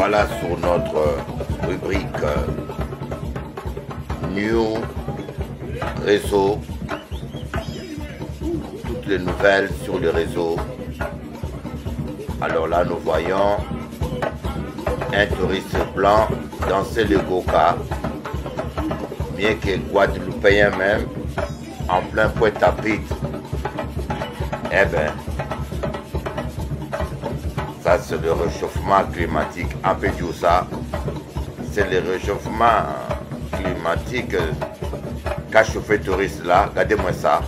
Voilà sur notre rubrique New Réseau. Toutes les nouvelles sur le réseau. Alors là, nous voyons un touriste blanc danser le goka, bien que guadeloupéen même, en plein Pointe-à-Pitre. Eh bien, ça c'est le réchauffement climatique. On peut dire ça, c'est le réchauffement climatique qu'a chauffé le touriste là. Regardez-moi ça.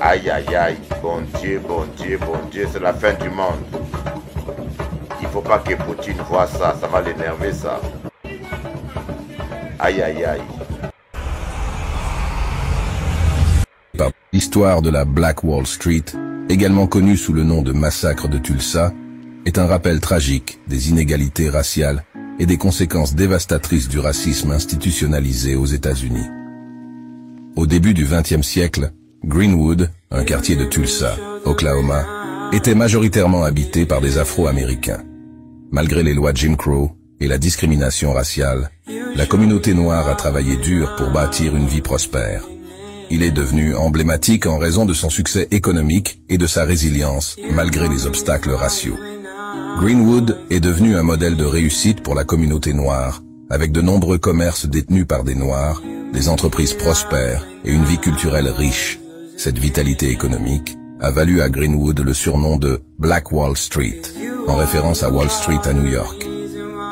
Aïe aïe aïe, bon Dieu, bon Dieu, bon Dieu, c'est la fin du monde. Il faut pas que Poutine voit ça, ça va l'énerver ça. Aïe aïe aïe. L'histoire de la Black Wall Street, également connue sous le nom de massacre de Tulsa, est un rappel tragique des inégalités raciales et des conséquences dévastatrices du racisme institutionnalisé aux États-Unis. Au début du XXe siècle, Greenwood, un quartier de Tulsa, Oklahoma, était majoritairement habité par des Afro-Américains. Malgré les lois Jim Crow et la discrimination raciale, la communauté noire a travaillé dur pour bâtir une vie prospère. Il est devenu emblématique en raison de son succès économique et de sa résilience, malgré les obstacles raciaux. Greenwood est devenu un modèle de réussite pour la communauté noire, avec de nombreux commerces détenus par des Noirs, des entreprises prospères et une vie culturelle riche. Cette vitalité économique a valu à Greenwood le surnom de Black Wall Street, en référence à Wall Street à New York.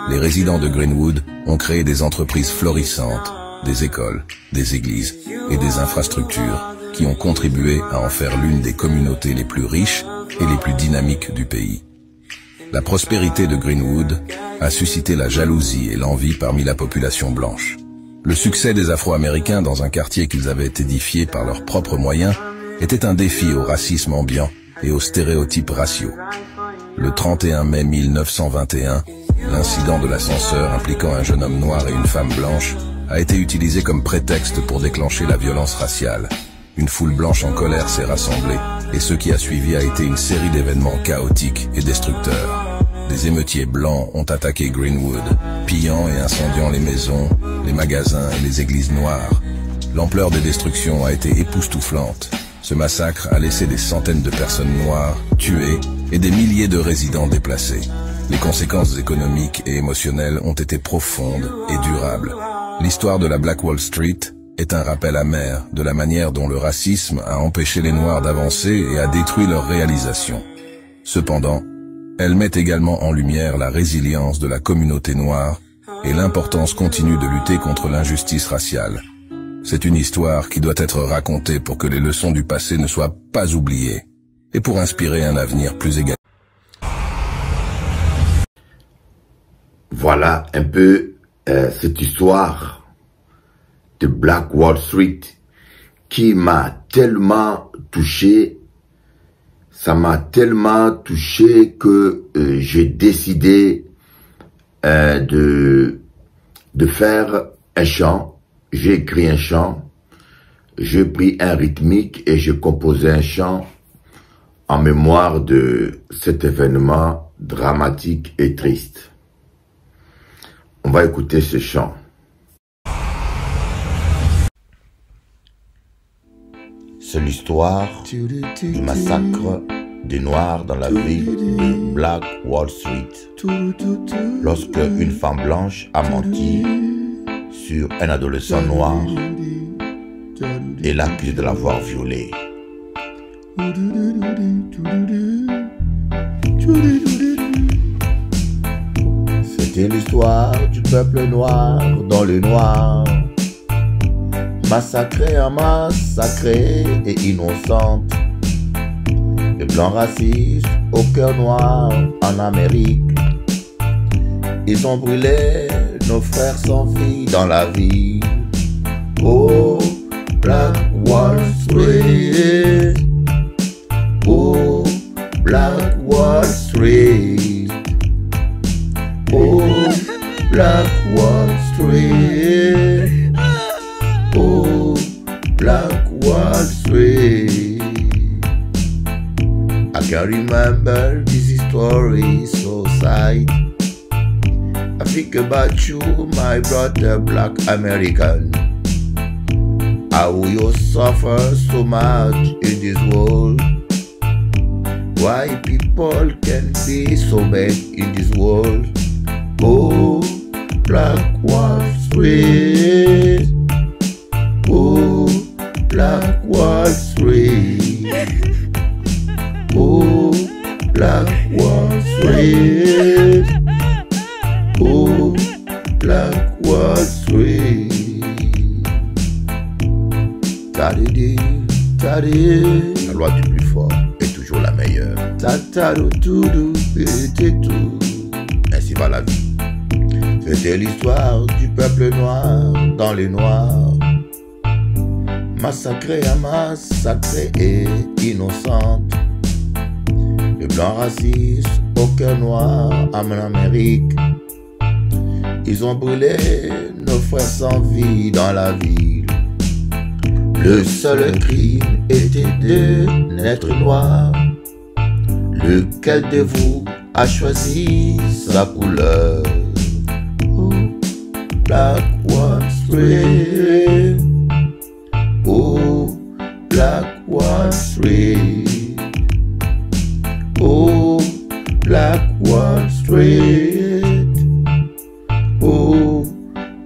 Les résidents de Greenwood ont créé des entreprises florissantes, des écoles, des églises et des infrastructures qui ont contribué à en faire l'une des communautés les plus riches et les plus dynamiques du pays. La prospérité de Greenwood a suscité la jalousie et l'envie parmi la population blanche. Le succès des Afro-Américains dans un quartier qu'ils avaient édifié par leurs propres moyens était un défi au racisme ambiant et aux stéréotypes raciaux. Le 31 mai 1921, l'incident de l'ascenseur impliquant un jeune homme noir et une femme blanche a été utilisé comme prétexte pour déclencher la violence raciale. Une foule blanche en colère s'est rassemblée et ce qui a suivi a été une série d'événements chaotiques et destructeurs. Des émeutiers blancs ont attaqué Greenwood, pillant et incendiant les maisons, les magasins et les églises noires. L'ampleur des destructions a été époustouflante. Ce massacre a laissé des centaines de personnes noires tuées et des milliers de résidents déplacés. Les conséquences économiques et émotionnelles ont été profondes et durables. L'histoire de la Black Wall Street est un rappel amer de la manière dont le racisme a empêché les Noirs d'avancer et a détruit leurs réalisations. Cependant, elle met également en lumière la résilience de la communauté noire et l'importance continue de lutter contre l'injustice raciale. C'est une histoire qui doit être racontée pour que les leçons du passé ne soient pas oubliées et pour inspirer un avenir plus égalitaire. Voilà un peu cette histoire de Black Wall Street qui m'a tellement touché. Ça m'a tellement touché que j'ai décidé de faire un chant. J'ai écrit un chant, j'ai pris un rythmique et j'ai composé un chant en mémoire de cet événement dramatique et triste. On va écouter ce chant. C'est l'histoire du massacre des Noirs dans la ville de Black Wall Street. Lorsque une femme blanche a menti sur un adolescent noir et l'accuse de l'avoir violé. C'était l'histoire du peuple noir dans le noir. Massacré en massacré et innocente. Les blancs racistes au cœur noir en Amérique. Ils ont brûlé nos frères sans vie dans la ville. Oh, Black Wall Street. Oh, Black Wall Street. Oh, Black Wall Street. Oh, Black Wall Street. I can remember this story so sad. I think about you, my brother, black American. How you suffer so much in this world. Why people can be so bad in this world. Oh, Black Wall Street. Oh, Black Wall Street. Oh, Black Wall Street. Oh, Black Wall Street. Tadidi, tadidi. La loi du plus fort est toujours la meilleure. Tatadoudou, et tout. Ainsi va la vie. C'était l'histoire du peuple noir dans les noirs. Massacré à massacré et innocente. Le blanc raciste au cœur noir en Amérique. Ils ont brûlé nos frères sans vie dans la ville. Le seul crime était de naître noir. Lequel de vous a choisi sa couleur? Oh, Black Wall Street. Oh, Black Wall Street. Oh, Black Wall Street. Oh,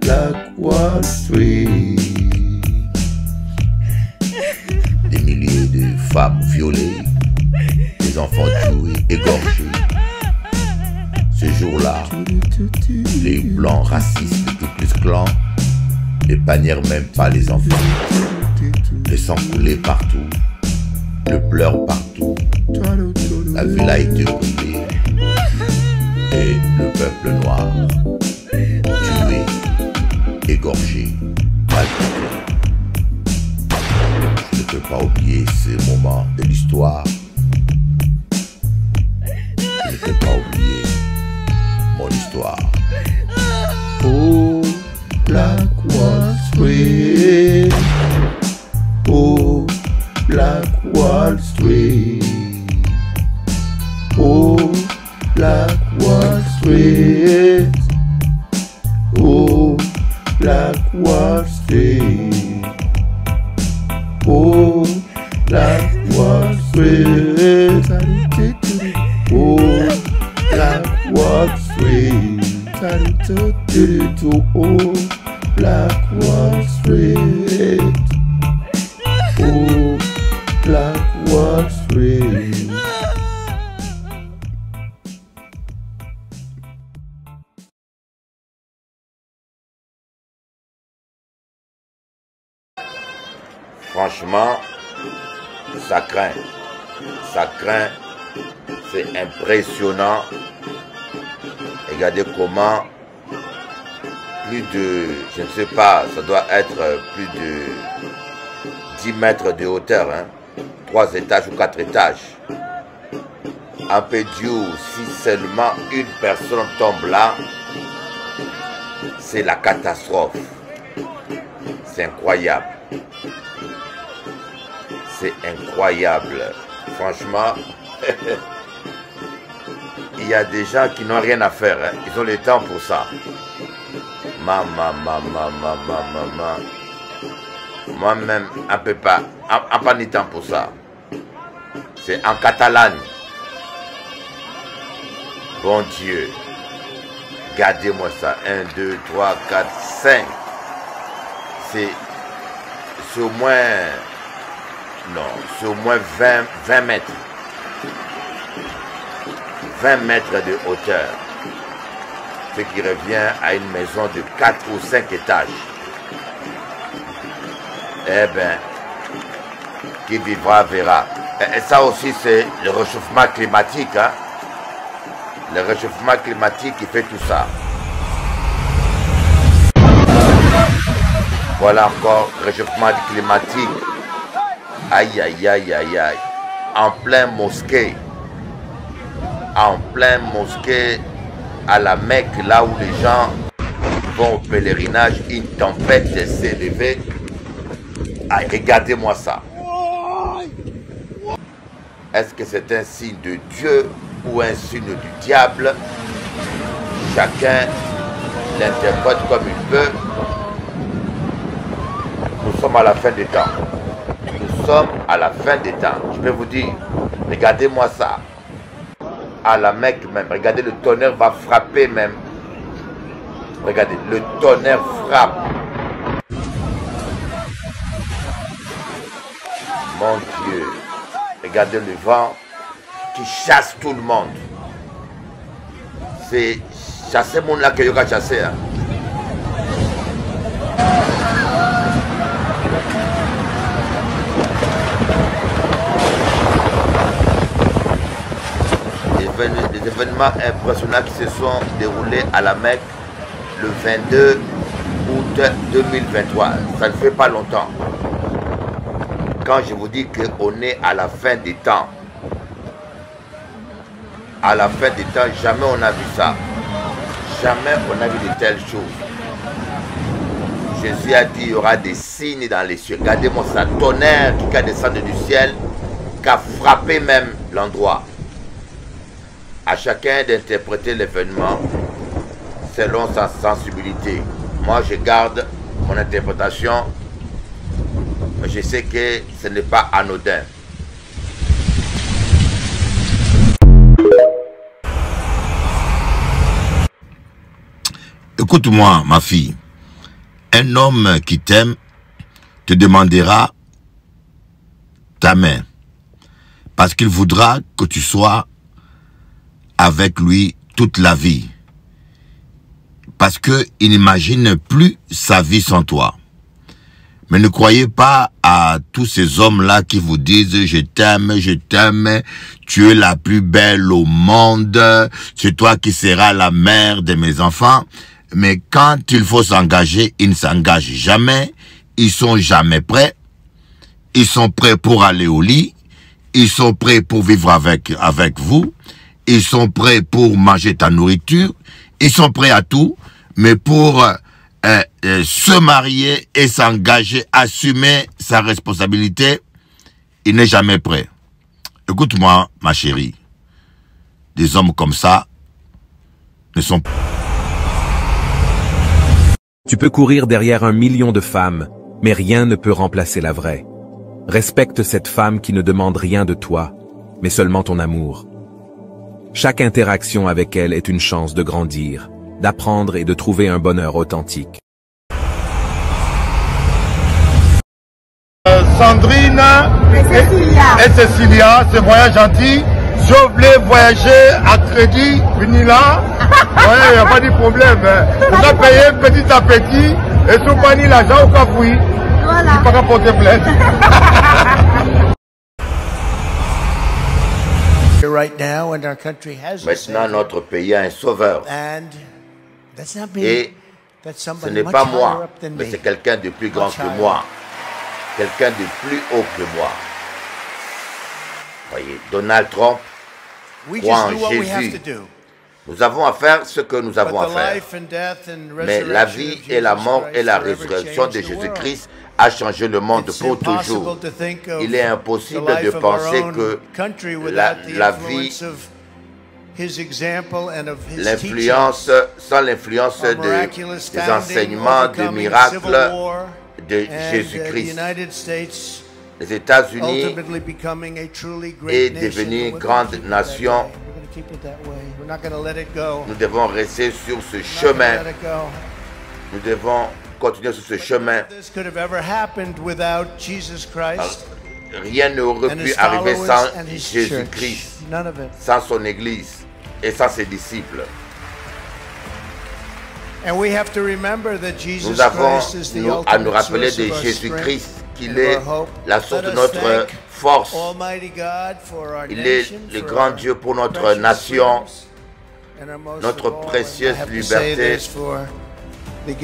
Black Wall Street. Des milliers de femmes violées, des enfants tués, égorgés. Ce jour-là, les blancs racistes du Ku Klux Klan n'épargnèrent même pas les enfants. Le sang coulait partout, le pleur partout. La ville a été brûlée et le peuple noir tué, égorgé, maltraité. Je ne peux pas oublier ces moments de l'histoire. Je ne peux pas oublier mon histoire. Oh, Black Wall Street. Oh, Black Wall Street. Oh, Black Wall Street. Oh, Black Wall Street. Oh, Black Wall Street. Oh, Black Wall Street. Oh, Black Wall Street. Oh, Black Wall Street. Franchement, ça craint. Ça craint. C'est impressionnant. Regardez comment plus de, je ne sais pas, ça doit être plus de 10 mètres de hauteur, hein, 3 étages ou 4 étages. Un peu dur, si seulement une personne tombe là, c'est la catastrophe. C'est incroyable. C'est incroyable. Franchement, il y a des gens qui n'ont rien à faire. Hein. Ils ont le temps pour ça. Moi-même, un peu pas de temps pour ça. C'est en Catalogne. Bon Dieu. Regardez-moi ça. 1, 2, 3, 4, 5. C'est au moins... Non, c'est au moins 20 mètres. 20 mètres de hauteur. Ce qui revient à une maison de 4 ou 5 étages. Eh bien, qui vivra verra. Et ça aussi, c'est le réchauffement climatique. Hein? Le réchauffement climatique qui fait tout ça. Voilà encore le réchauffement climatique. Aïe, aïe, aïe, aïe, aïe. En plein mosquée. En plein mosquée à la Mecque, là où les gens vont au pèlerinage, une tempête s'est levée. Aïe, regardez-moi ça. Est-ce que c'est un signe de Dieu ou un signe du diable? Chacun l'interprète comme il peut. Nous sommes à la fin des temps. Nous sommes à la fin des temps. Je peux vous dire, regardez-moi ça. À la Mecque même. Regardez, le tonnerre va frapper même. Regardez, le tonnerre frappe. Mon Dieu. Regardez le vent qui chasse tout le monde. C'est chasser mon là que je vais chasser. Hein. Les événements impressionnants qui se sont déroulés à la Mecque le 22 août 2023. Ça ne fait pas longtemps. Quand je vous dis qu'on est à la fin des temps, à la fin des temps, jamais on a vu ça. Jamais on a vu de telles choses. Jésus a dit qu'il y aura des signes dans les cieux. Regardez-moi ça, tonnerre qui a descendu du ciel, qui a frappé même l'endroit. À chacun d'interpréter l'événement selon sa sensibilité. Moi, je garde mon interprétation, mais je sais que ce n'est pas anodin. Écoute-moi, ma fille. Un homme qui t'aime te demandera ta main parce qu'il voudra que tu sois avec lui toute la vie. Parce qu'il n'imagine plus sa vie sans toi. Mais ne croyez pas à tous ces hommes-là qui vous disent « je t'aime, tu es la plus belle au monde, c'est toi qui seras la mère de mes enfants ». Mais quand il faut s'engager, ils ne s'engagent jamais, ils sont jamais prêts, ils sont prêts pour aller au lit, ils sont prêts pour vivre avec vous, ils sont prêts pour manger ta nourriture, ils sont prêts à tout, mais pour se marier et s'engager, assumer sa responsabilité, il n'est jamais prêt. Écoute-moi, ma chérie, des hommes comme ça ne sont pas... Tu peux courir derrière 1 million de femmes, mais rien ne peut remplacer la vraie. Respecte cette femme qui ne demande rien de toi, mais seulement ton amour. Chaque interaction avec elle est une chance de grandir, d'apprendre et de trouver un bonheur authentique. Sandrine et Cécilia, c'est voyage gentil. Je voulais voyager à crédit, venir là. Ouais, il n'y a pas de problème. On a payé petit à petit. Et si on pas ni l'argent, on va fouiller. Voilà. Il ne pas porter plainte. Maintenant, notre pays a un sauveur. Et ce n'est pas moi, mais c'est quelqu'un de plus grand que moi. Quelqu'un de plus haut que moi. Voyez, Donald Trump croit en Jésus. Nous avons à faire ce que nous avons à faire. Mais la vie et la mort et la résurrection de Jésus-Christ a changé le monde pour toujours. Il est impossible de penser que la vie, l'influence, sans l'influence des enseignements, des miracles de Jésus-Christ, les États-Unis est devenue une grande nation. Nous devons rester sur ce chemin. Nous devons continuer sur ce chemin. Rien n'aurait pu arriver sans Jésus-Christ, sans son Église et sans ses disciples. Nous avons à nous rappeler de Jésus-Christ, qu'il est la source de notre force. Il est le grand Dieu pour notre nation, notre précieuse liberté, le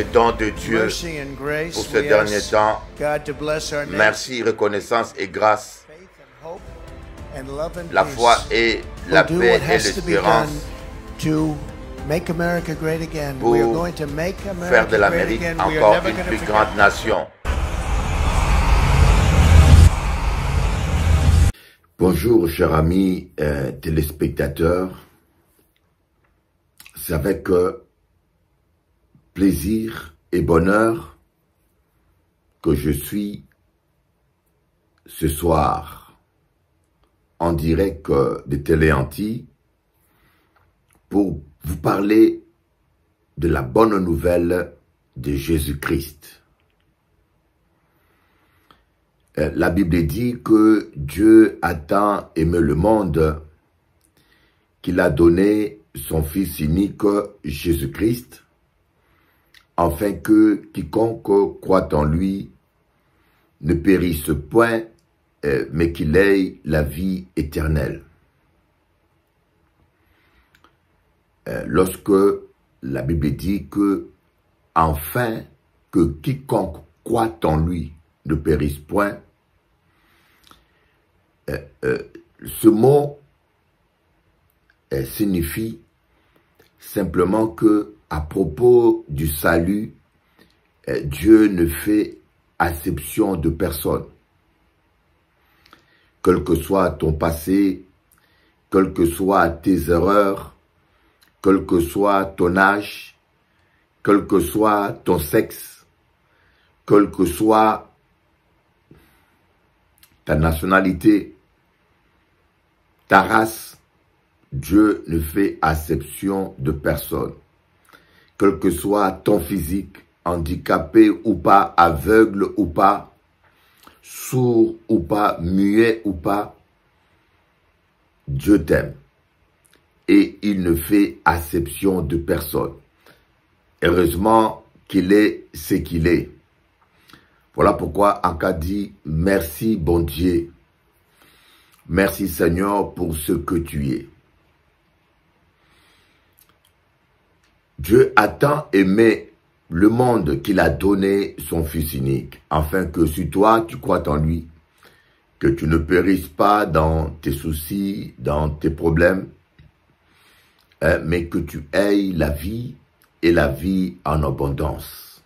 don de Dieu pour ce dernier temps. Merci, reconnaissance et grâce. La foi et la paix et l'espérance pour faire de l'Amérique encore une plus grande nation. Bonjour, chers amis téléspectateurs. c'est avec plaisir et bonheur que je suis ce soir en direct de Télé-Antilles pour vous parler de la bonne nouvelle de Jésus-Christ. La Bible dit que Dieu a tant aimé le monde qu'il a donné son Fils unique, Jésus-Christ, afin que quiconque croit en lui ne périsse point, mais qu'il ait la vie éternelle. Lorsque la Bible dit que, afin que quiconque croit en lui ne périsse point, ce mot signifie simplement que à propos du salut, Dieu ne fait acception de personne. Quel que soit ton passé, quelles que soient tes erreurs, quel que soit ton âge, quel que soit ton sexe, quelle que soit ta nationalité, ta race, Dieu ne fait acception de personne. Quel que soit ton physique, handicapé ou pas, aveugle ou pas, sourd ou pas, muet ou pas, Dieu t'aime. Et il ne fait acception de personne. Heureusement qu'il est ce qu'il est. Voilà pourquoi Anka dit merci bon Dieu. Merci Seigneur pour ce que tu es. Dieu a tant aimé le monde qu'il a donné son Fils unique, afin que si toi tu crois en lui, que tu ne périsses pas dans tes soucis, dans tes problèmes, mais que tu aies la vie et la vie en abondance.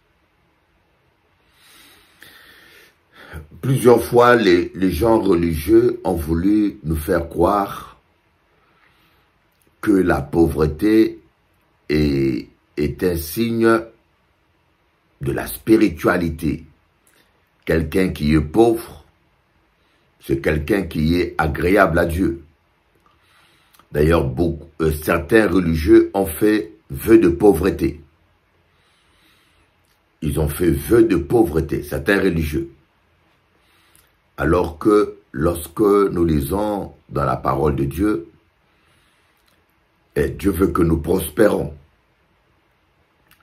Plusieurs fois, les gens religieux ont voulu nous faire croire que la pauvreté est un signe de la spiritualité. Quelqu'un qui est pauvre, c'est quelqu'un qui est agréable à Dieu. D'ailleurs, certains religieux ont fait vœu de pauvreté. Ils ont fait vœu de pauvreté, certains religieux. Alors que lorsque nous lisons dans la parole de Dieu, Dieu veut que nous prospérons.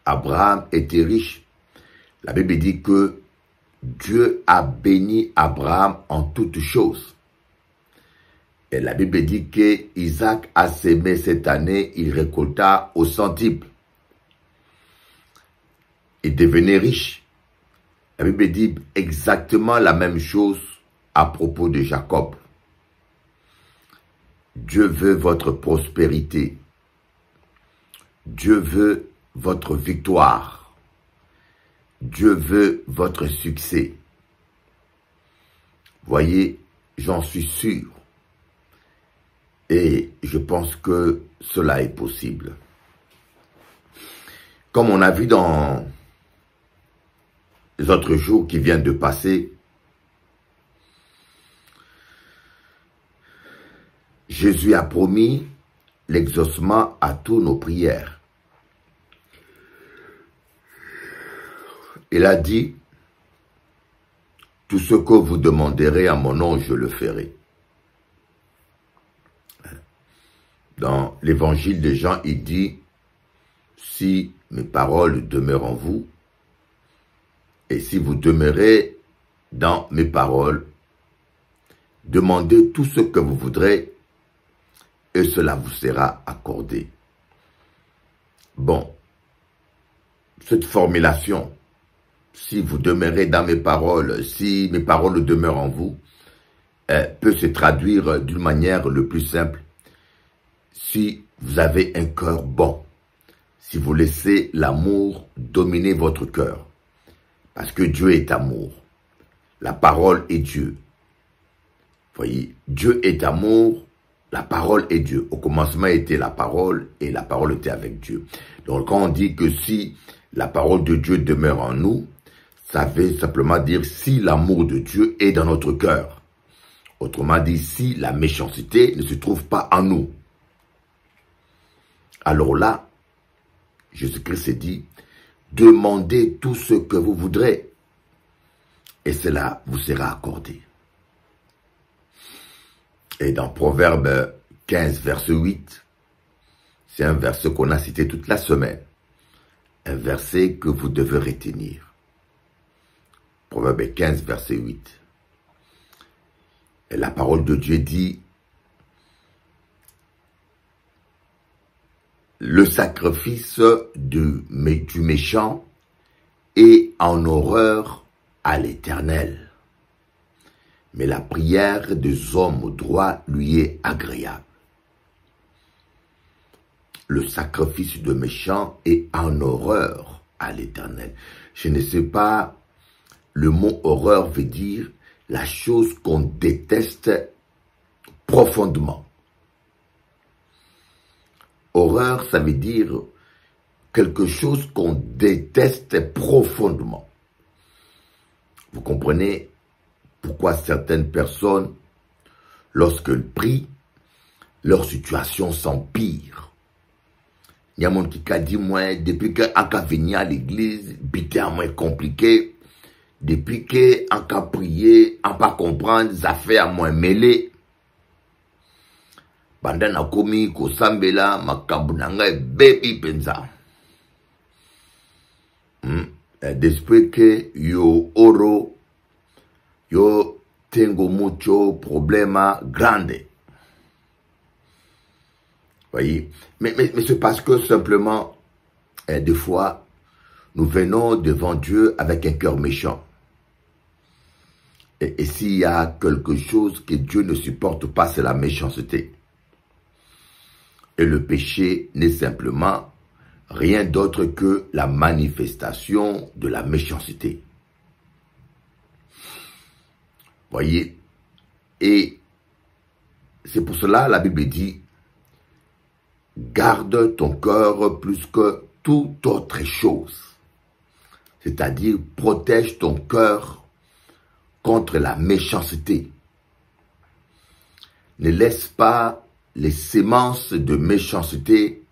Abraham était riche. La Bible dit que Dieu a béni Abraham en toutes choses. Et la Bible dit qu'Isaac a sémé cette année, il récolta au centuple. Il devenait riche. La Bible dit exactement la même chose à propos de Jacob. Dieu veut votre prospérité. Dieu veut votre victoire. Dieu veut votre succès. Voyez, j'en suis sûr. Et je pense que cela est possible. Comme on a vu dans les autres jours qui viennent de passer, Jésus a promis l'exaucement à tous nos prières. Il a dit, tout ce que vous demanderez à mon nom, je le ferai. Dans l'évangile de Jean, il dit, si mes paroles demeurent en vous, et si vous demeurez dans mes paroles, demandez tout ce que vous voudrez, et cela vous sera accordé. Bon, cette formulation, si vous demeurez dans mes paroles, si mes paroles demeurent en vous, peut se traduire d'une manière le plus simple. Si vous avez un cœur bon, si vous laissez l'amour dominer votre cœur, parce que Dieu est amour, la parole est Dieu. Voyez, Dieu est amour, La parole est Dieu. Au commencement était la parole et la parole était avec Dieu. Donc quand on dit que si la parole de Dieu demeure en nous, ça veut simplement dire si l'amour de Dieu est dans notre cœur. Autrement dit, si la méchanceté ne se trouve pas en nous. Alors là, Jésus-Christ s'est dit, demandez tout ce que vous voudrez et cela vous sera accordé. Et dans Proverbe 15, verset 8, c'est un verset qu'on a cité toute la semaine. Un verset que vous devez retenir. Proverbe 15, verset 8. Et la parole de Dieu dit, le sacrifice du méchant est en horreur à l'Éternel, mais la prière des hommes droits lui est agréable. Le sacrifice de méchant est en horreur à l'Éternel. Je ne sais pas, le mot horreur veut dire la chose qu'on déteste profondément. Horreur, ça veut dire quelque chose qu'on déteste profondément. Vous comprenez pourquoi certaines personnes, lorsqu'elles prient, leur situation s'empire. Il y a mon qui a dit, moi, depuis qu'on a venu à l'église, bité à moins compliqué, depuis qu'on a prié, on pas comprendre, les affaires à moins mêlées. Banda na komi ko sambela makabunanga baby penza. Depuis que yo oro, yo tengo mucho problema grande. Voyez, mais c'est parce que simplement, des fois, nous venons devant Dieu avec un cœur méchant. Et s'il y a quelque chose que Dieu ne supporte pas, c'est la méchanceté. Et le péché n'est simplement rien d'autre que la manifestation de la méchanceté. Voyez, et c'est pour cela la Bible dit, garde ton cœur plus que toute autre chose. C'est-à-dire, protège ton cœur contre la méchanceté. Ne laisse pas les semences de méchanceté,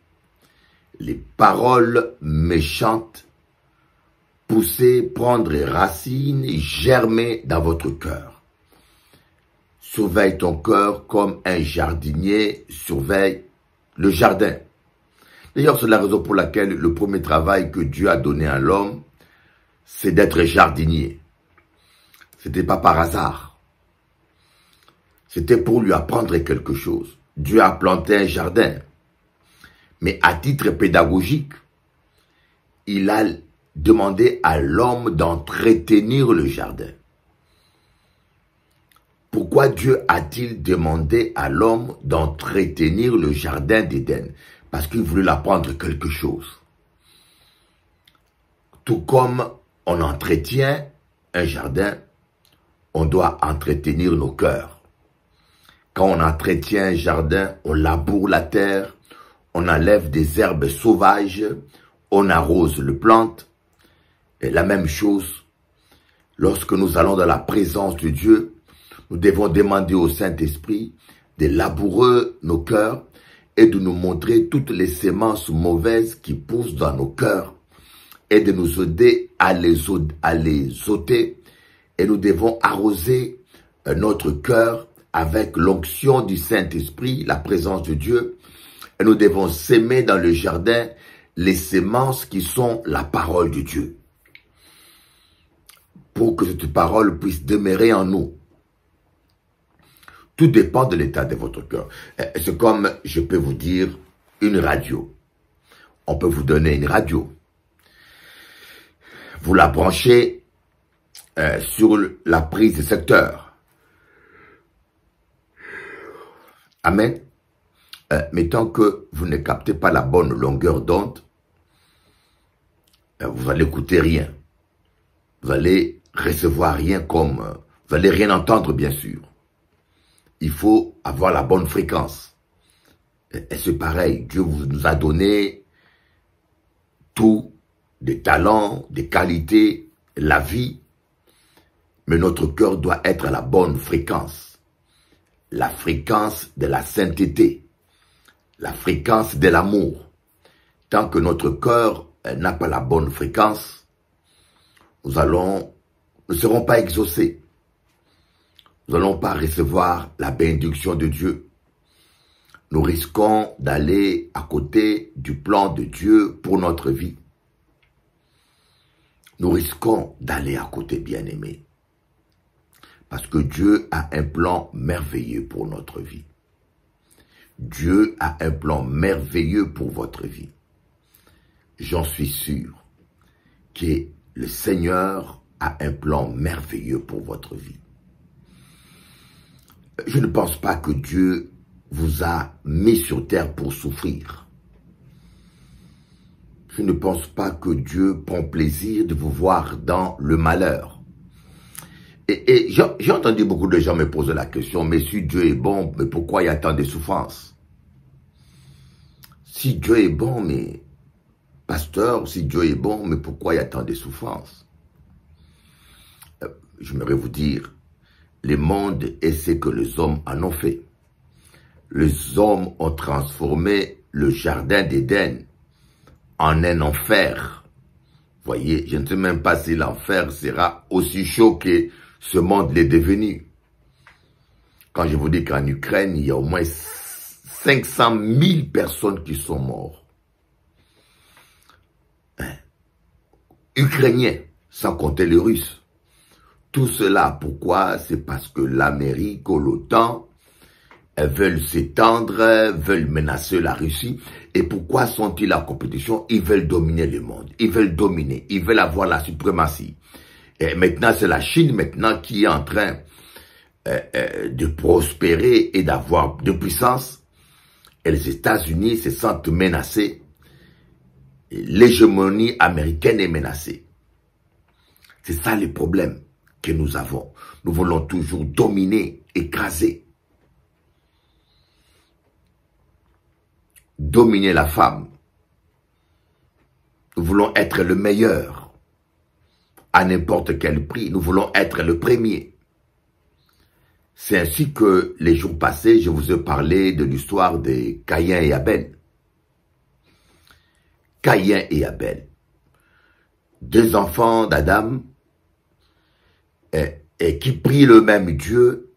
les paroles méchantes, pousser, prendre racine, germer dans votre cœur. Surveille ton cœur comme un jardinier surveille le jardin. D'ailleurs, c'est la raison pour laquelle le premier travail que Dieu a donné à l'homme, c'est d'être jardinier. C'était pas par hasard. C'était pour lui apprendre quelque chose. Dieu a planté un jardin. Mais à titre pédagogique, il a demandé à l'homme d'entretenir le jardin. Pourquoi Dieu a-t-il demandé à l'homme d'entretenir le jardin d'Éden? Parce qu'il voulait l'apprendre quelque chose. Tout comme on entretient un jardin, on doit entretenir nos cœurs. Quand on entretient un jardin, on laboure la terre, on enlève des herbes sauvages, on arrose les plantes. Et la même chose, lorsque nous allons dans la présence de Dieu, nous devons demander au Saint-Esprit de labourer nos cœurs et de nous montrer toutes les semences mauvaises qui poussent dans nos cœurs et de nous aider à les ôter. Et nous devons arroser notre cœur avec l'onction du Saint-Esprit, la présence de Dieu. Et nous devons s'aimer dans le jardin les semences qui sont la parole de Dieu. Pour que cette parole puisse demeurer en nous. Tout dépend de l'état de votre cœur. C'est comme, je peux vous dire, une radio. On peut vous donner une radio. Vous la branchez sur la prise de secteur. Amen. Mais tant que vous ne captez pas la bonne longueur d'onde, vous allez écouter rien. Vous allez recevoir rien comme... vous allez rien entendre, bien sûr. Il faut avoir la bonne fréquence. Et c'est pareil, Dieu nous a donné tout, des talents, des qualités, la vie, mais notre cœur doit être à la bonne fréquence. La fréquence de la sainteté, la fréquence de l'amour. Tant que notre cœur n'a pas la bonne fréquence, nous ne serons pas exaucés. Nous n'allons pas recevoir la bénédiction de Dieu. Nous risquons d'aller à côté du plan de Dieu pour notre vie. Nous risquons d'aller à côté, bien-aimés. Parce que Dieu a un plan merveilleux pour notre vie. Dieu a un plan merveilleux pour votre vie. J'en suis sûr que le Seigneur a un plan merveilleux pour votre vie. Je ne pense pas que Dieu vous a mis sur terre pour souffrir. Je ne pense pas que Dieu prend plaisir de vous voir dans le malheur. Et j'ai entendu beaucoup de gens me poser la question, mais si Dieu est bon, mais pourquoi il y a tant de souffrances? Si Dieu est bon, mais pasteur, si Dieu est bon, mais pourquoi il y a tant de souffrances? J'aimerais vous dire, le monde est ce que les hommes en ont fait. Les hommes ont transformé le jardin d'Éden en un enfer. Voyez, je ne sais même pas si l'enfer sera aussi chaud que ce monde l'est devenu. Quand je vous dis qu'en Ukraine, il y a au moins 500 000 personnes qui sont mortes. Ukrainiens, sans compter les Russes. Tout cela, pourquoi? C'est parce que l'Amérique ou l'OTAN veulent s'étendre, veulent menacer la Russie. Et pourquoi sont-ils en compétition? Ils veulent dominer le monde. Ils veulent dominer. Ils veulent avoir la suprématie. Et maintenant, c'est la Chine maintenant qui est en train de prospérer et d'avoir de puissance. Et les États-Unis se sentent menacés. L'hégémonie américaine est menacée. C'est ça le problème que nous avons. Nous voulons toujours dominer, écraser. Dominer la femme. Nous voulons être le meilleur. À n'importe quel prix, nous voulons être le premier. C'est ainsi que les jours passés, je vous ai parlé de l'histoire de Caïn et Abel. Caïn et Abel. Deux enfants d'Adam et qui prient le même Dieu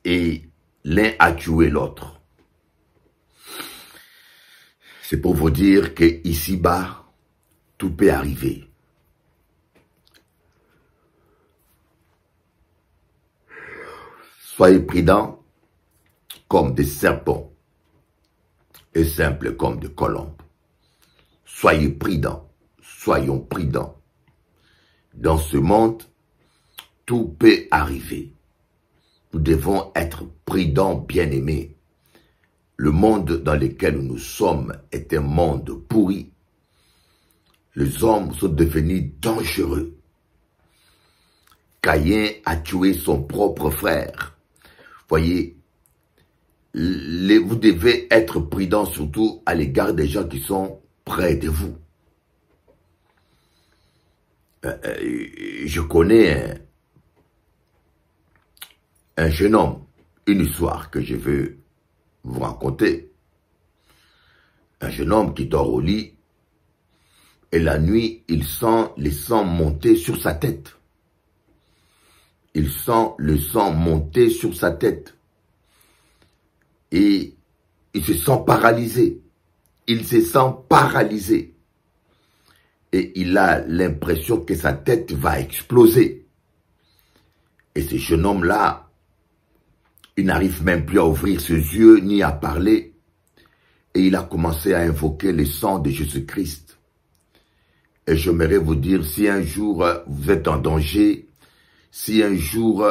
et l'un a tué l'autre. C'est pour vous dire que ici-bas, tout peut arriver. Soyez prudents comme des serpents et simples comme des colombes. Soyez prudents, soyons prudents. Dans ce monde, tout peut arriver. Nous devons être prudents, bien-aimés. Le monde dans lequel nous sommes est un monde pourri. Les hommes sont devenus dangereux. Caïn a tué son propre frère. Voyez, vous devez être prudents surtout à l'égard des gens qui sont près de vous. Je connais un jeune homme, une histoire que je veux vous raconter. Un jeune homme qui dort au lit et la nuit, il sent le sang monter sur sa tête. Il sent le sang monter sur sa tête. Et il se sent paralysé. Il se sent paralysé. Et il a l'impression que sa tête va exploser. Et ce jeune homme-là, il n'arrive même plus à ouvrir ses yeux ni à parler. Et il a commencé à invoquer le sang de Jésus-Christ. Et j'aimerais vous dire, si un jour vous êtes en danger, si un jour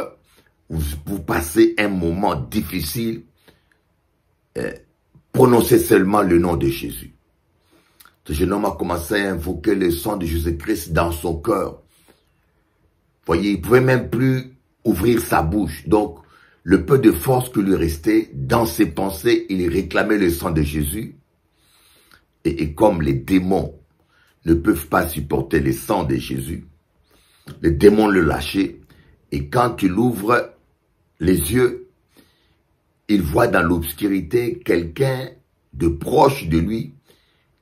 vous passez un moment difficile, prononcez seulement le nom de Jésus. Ce jeune homme a commencé à invoquer le sang de Jésus-Christ dans son cœur. Voyez, il ne pouvait même plus ouvrir sa bouche. Donc, le peu de force qui lui restait, dans ses pensées, il réclamait le sang de Jésus. Et comme les démons ne peuvent pas supporter le sang de Jésus, les démons le lâchaient. Et quand il ouvre les yeux, il voit dans l'obscurité quelqu'un de proche de lui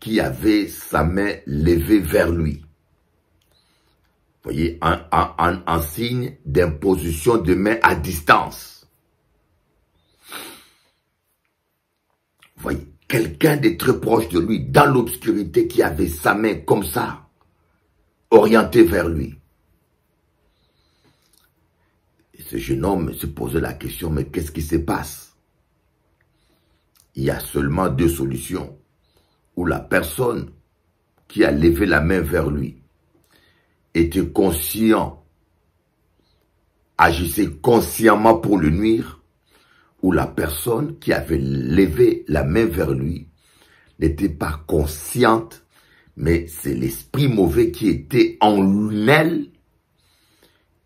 qui avait sa main levée vers lui. Vous voyez, en signe d'imposition de main à distance. Vous voyez, quelqu'un de très proche de lui, dans l'obscurité, qui avait sa main comme ça, orientée vers lui. Et ce jeune homme se posait la question, mais qu'est-ce qui se passe? Il y a seulement deux solutions. Ou la personne qui a levé la main vers lui était conscient, agissait consciemment pour le nuire, ou la personne qui avait levé la main vers lui n'était pas consciente, mais c'est l'esprit mauvais qui était en elle,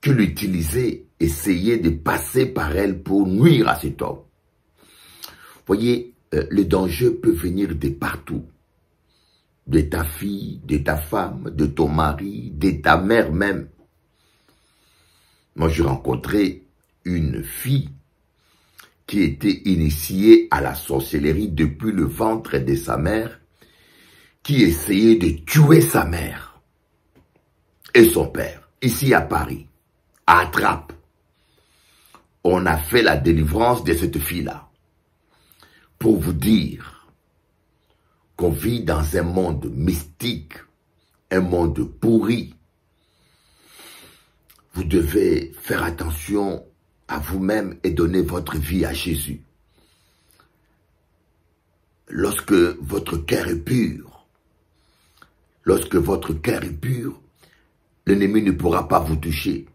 qui l'utilisait, essayait de passer par elle pour nuire à cet homme. Vous voyez, le danger peut venir de partout. De ta fille, de ta femme, de ton mari, de ta mère même. Moi, j'ai rencontré une fille qui était initiée à la sorcellerie depuis le ventre de sa mère, qui essayait de tuer sa mère et son père, ici à Paris, à Attrape. On a fait la délivrance de cette fille-là. Pour vous dire qu'on vit dans un monde mystique, un monde pourri. Vous devez faire attention à vous-même et donner votre vie à Jésus. Lorsque votre cœur est pur, l'ennemi ne pourra pas vous toucher.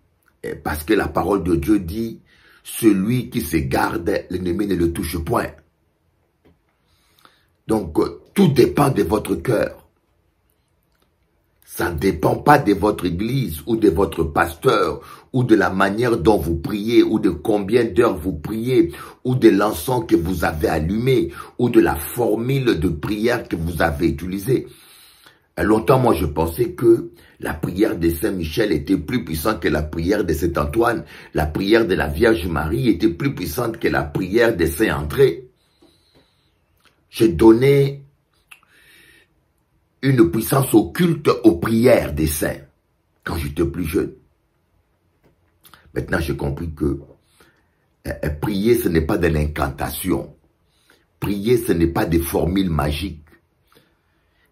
Parce que la parole de Dieu dit, celui qui se garde, l'ennemi ne le touche point. Donc, tout dépend de votre cœur. Ça ne dépend pas de votre église ou de votre pasteur ou de la manière dont vous priez ou de combien d'heures vous priez ou de l'encens que vous avez allumé ou de la formule de prière que vous avez utilisée. Longtemps, moi, je pensais que la prière de Saint-Michel était plus puissante que la prière de Saint-Antoine. La prière de la Vierge Marie était plus puissante que la prière de Saint-André. J'ai donné une puissance occulte aux prières des saints quand j'étais plus jeune. Maintenant, j'ai compris que prier, ce n'est pas de l'incantation. Prier, ce n'est pas des formules magiques.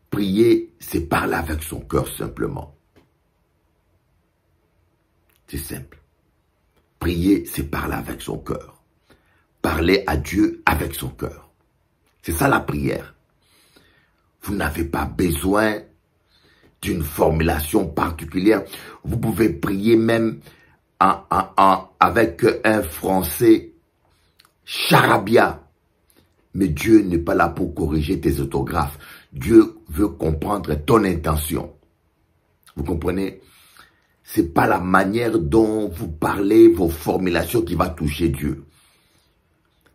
Prier, c'est parler avec son cœur simplement. C'est simple. Prier, c'est parler avec son cœur. Parler à Dieu avec son cœur. C'est ça la prière. Vous n'avez pas besoin d'une formulation particulière. Vous pouvez prier même avec un français charabia. Mais Dieu n'est pas là pour corriger tes orthographes. Dieu veut comprendre ton intention. Vous comprenez? C'est pas la manière dont vous parlez, vos formulations qui va toucher Dieu.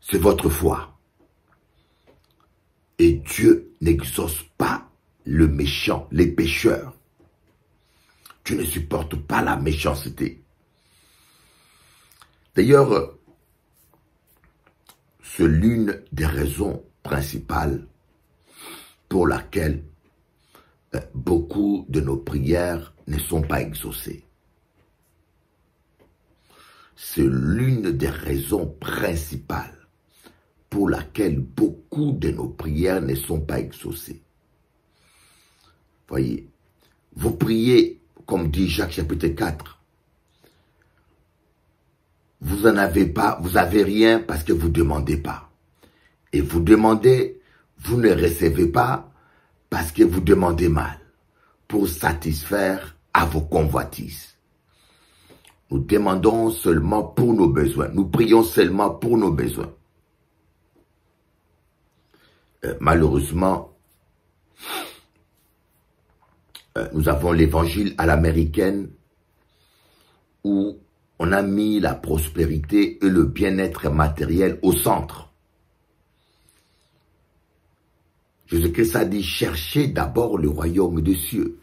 C'est votre foi. Et Dieu n'exauce pas le méchant, les pécheurs. Dieu ne supporte pas la méchanceté. D'ailleurs, c'est l'une des raisons principales pour laquelle beaucoup de nos prières ne sont pas exaucées. C'est l'une des raisons principales pour laquelle beaucoup de nos prières ne sont pas exaucées. Voyez, vous priez, comme dit Jacques chapitre 4, vous en avez pas, vous avez rien parce que vous demandez pas. Et vous demandez, vous ne recevez pas parce que vous demandez mal, pour satisfaire à vos convoitises. Nous demandons seulement pour nos besoins, nous prions seulement pour nos besoins. Malheureusement, nous avons l'évangile à l'américaine où on a mis la prospérité et le bien-être matériel au centre. Jésus-Christ a dit, cherchez d'abord le royaume des cieux.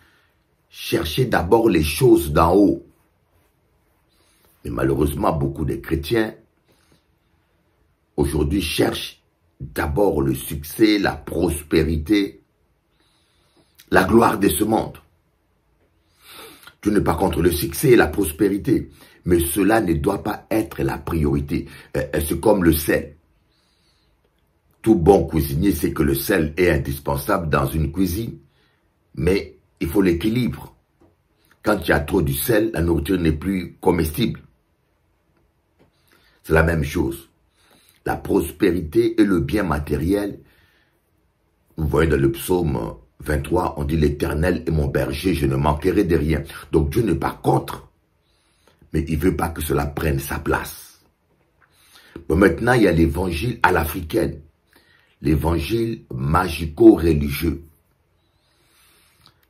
Cherchez d'abord les choses d'en haut. Mais malheureusement, beaucoup de chrétiens, aujourd'hui, cherchent d'abord le succès, la prospérité, la gloire de ce monde. Dieu n'est pas contre le succès et la prospérité, mais cela ne doit pas être la priorité. C'est comme le sel. Tout bon cuisinier sait que le sel est indispensable dans une cuisine, mais il faut l'équilibre. Quand il y a trop du sel, la nourriture n'est plus comestible. C'est la même chose. La prospérité et le bien matériel, vous voyez dans le psaume 23, on dit l'Éternel est mon berger, je ne manquerai de rien. Donc Dieu n'est pas contre, mais il ne veut pas que cela prenne sa place. Bon, maintenant, il y a l'évangile à l'africaine, l'évangile magico-religieux.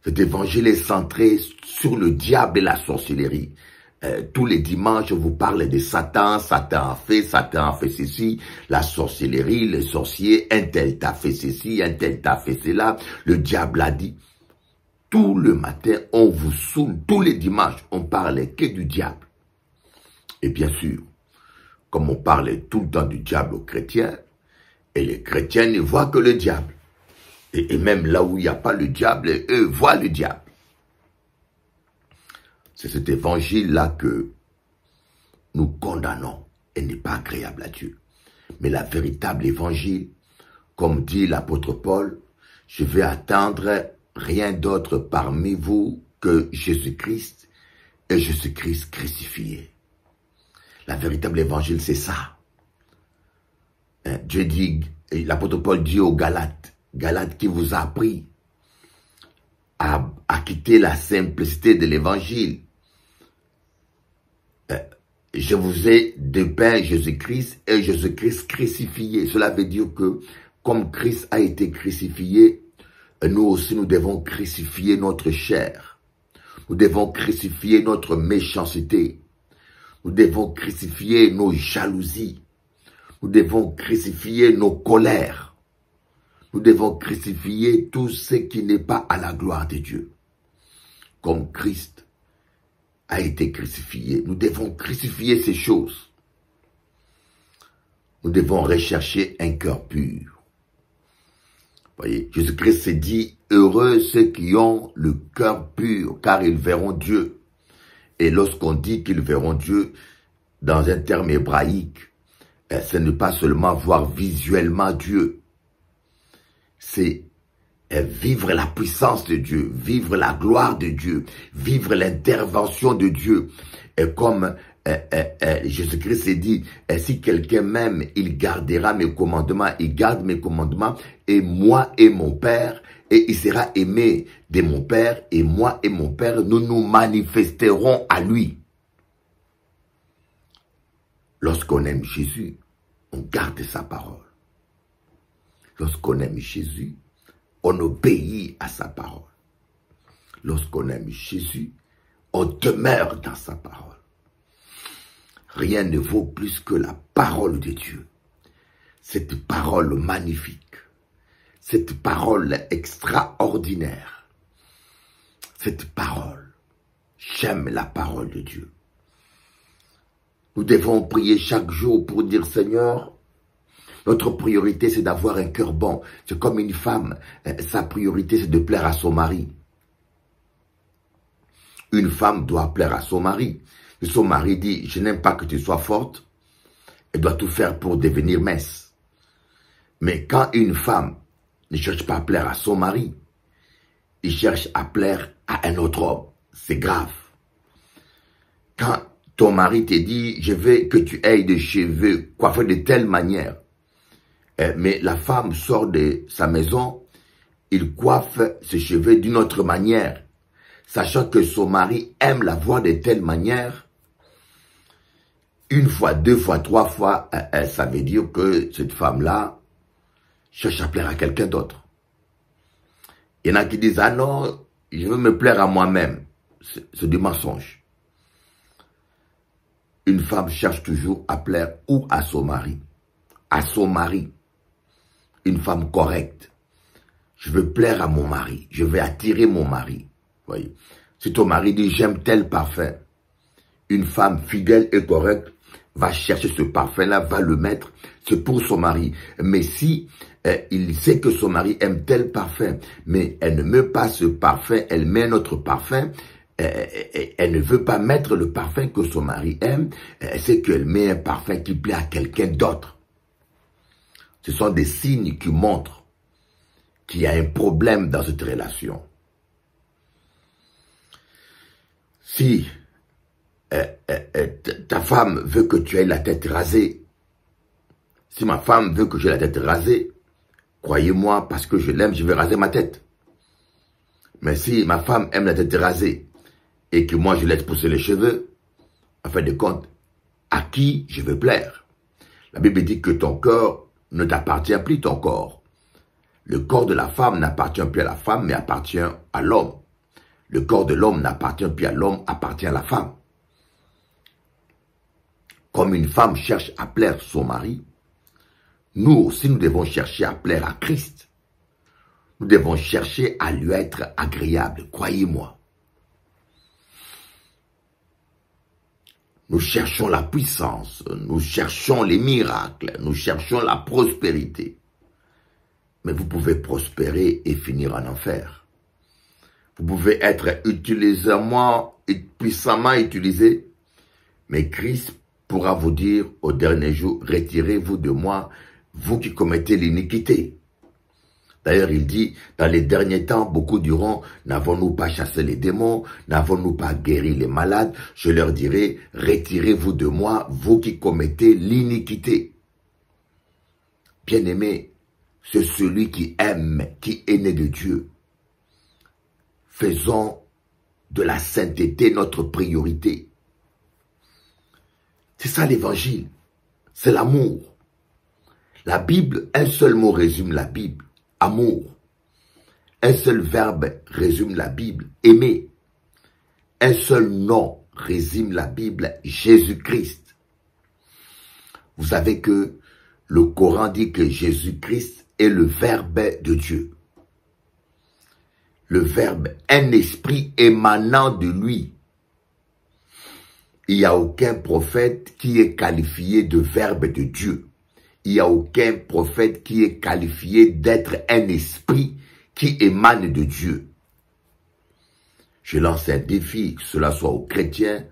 Cet évangile est centré sur le diable et la sorcellerie. Tous les dimanches, je vous parle de Satan, Satan a fait ceci, la sorcellerie, les sorciers, un tel t'a fait ceci, un tel t'a fait cela, le diable a dit. Tout le matin, on vous saoule, tous les dimanches, on parle que du diable. Et bien sûr, comme on parle tout le temps du diable aux chrétiens, et les chrétiens ne voient que le diable. Et même là où il n'y a pas le diable, eux voient le diable. C'est cet évangile-là que nous condamnons et n'est pas agréable à Dieu. Mais la véritable évangile, comme dit l'apôtre Paul, je vais attendre rien d'autre parmi vous que Jésus-Christ et Jésus-Christ crucifié. La véritable évangile, c'est ça. Dieu dit, l'apôtre Paul dit aux Galates, Galates qui vous a appris à quitter la simplicité de l'évangile. Je vous ai dépeint Jésus-Christ et Jésus-Christ crucifié. Cela veut dire que comme Christ a été crucifié, nous aussi nous devons crucifier notre chair. Nous devons crucifier notre méchanceté. Nous devons crucifier nos jalousies. Nous devons crucifier nos colères. Nous devons crucifier tout ce qui n'est pas à la gloire de Dieu. Comme Christ a été crucifié, nous devons crucifier ces choses. Nous devons rechercher un cœur pur. Voyez, Jésus-Christ s'est dit, heureux ceux qui ont le cœur pur, car ils verront Dieu. Et lorsqu'on dit qu'ils verront Dieu, dans un terme hébraïque, ce n'est pas seulement voir visuellement Dieu, c'est vivre la puissance de Dieu, vivre la gloire de Dieu, vivre l'intervention de Dieu. Et comme Jésus-Christ s'est dit, si quelqu'un m'aime, il gardera mes commandements, il garde mes commandements, et moi et mon Père, et il sera aimé de mon Père, et moi et mon Père, nous nous manifesterons à lui. Lorsqu'on aime Jésus, on garde sa parole. Lorsqu'on aime Jésus, on obéit à sa parole. Lorsqu'on aime Jésus, on demeure dans sa parole. Rien ne vaut plus que la parole de Dieu. Cette parole magnifique, cette parole extraordinaire, cette parole, j'aime la parole de Dieu. Nous devons prier chaque jour pour dire, Seigneur, notre priorité, c'est d'avoir un cœur bon. C'est comme une femme, sa priorité, c'est de plaire à son mari. Une femme doit plaire à son mari. Et son mari dit, je n'aime pas que tu sois forte. Elle doit tout faire pour devenir mince. Mais quand une femme ne cherche pas à plaire à son mari, il cherche à plaire à un autre homme. C'est grave. Quand ton mari te dit, je veux que tu aies des cheveux coiffés de telle manière, mais la femme sort de sa maison, il coiffe ses cheveux d'une autre manière, sachant que son mari aime la voir de telle manière. Une fois, deux fois, trois fois, ça veut dire que cette femme-là cherche à plaire à quelqu'un d'autre. Il y en a qui disent, ah non, je veux me plaire à moi-même. C'est du mensonge. Une femme cherche toujours à plaire ou à son mari. À son mari. Une femme correcte. Je veux plaire à mon mari. Je vais attirer mon mari. Voyez. Si ton mari dit j'aime tel parfum, une femme fidèle et correcte va chercher ce parfum-là, va le mettre, c'est pour son mari. Mais si il sait que son mari aime tel parfum, mais elle ne met pas ce parfum, elle met un autre parfum, elle ne veut pas mettre le parfum que son mari aime, c'est qu'elle met un parfum qui plaît à quelqu'un d'autre. Ce sont des signes qui montrent qu'il y a un problème dans cette relation. Si ta femme veut que tu aies la tête rasée, si ma femme veut que j'ai la tête rasée, croyez-moi, parce que je l'aime, je vais raser ma tête. Mais si ma femme aime la tête rasée et que moi je laisse pousser les cheveux, en fin de compte, à qui je veux plaire? La Bible dit que ton corps ne t'appartient plus, ton corps. Le corps de la femme n'appartient plus à la femme, mais appartient à l'homme. Le corps de l'homme n'appartient plus à l'homme, appartient à la femme. Comme une femme cherche à plaire son mari, nous aussi nous devons chercher à plaire à Christ. Nous devons chercher à lui être agréable, croyez-moi. Nous cherchons la puissance, nous cherchons les miracles, nous cherchons la prospérité. Mais vous pouvez prospérer et finir en enfer. Vous pouvez être utilisement et puissamment utilisé, mais Christ pourra vous dire au dernier jour, retirez-vous de moi, vous qui commettez l'iniquité. D'ailleurs, il dit, dans les derniers temps, beaucoup diront, n'avons-nous pas chassé les démons, n'avons-nous pas guéri les malades? Je leur dirai, retirez-vous de moi, vous qui commettez l'iniquité. Bien-aimé, c'est celui qui aime, qui est né de Dieu. Faisons de la sainteté notre priorité. C'est ça l'évangile, c'est l'amour. La Bible, un seul mot résume la Bible, amour. Un seul verbe résume la Bible, aimer. Un seul nom résume la Bible, Jésus-Christ. Vous savez que le Coran dit que Jésus-Christ est le Verbe de Dieu. Le Verbe, un esprit émanant de lui. Il n'y a aucun prophète qui est qualifié de Verbe de Dieu. Il n'y a aucun prophète qui est qualifié d'être un esprit qui émane de Dieu. Je lance un défi, que cela soit aux chrétiens,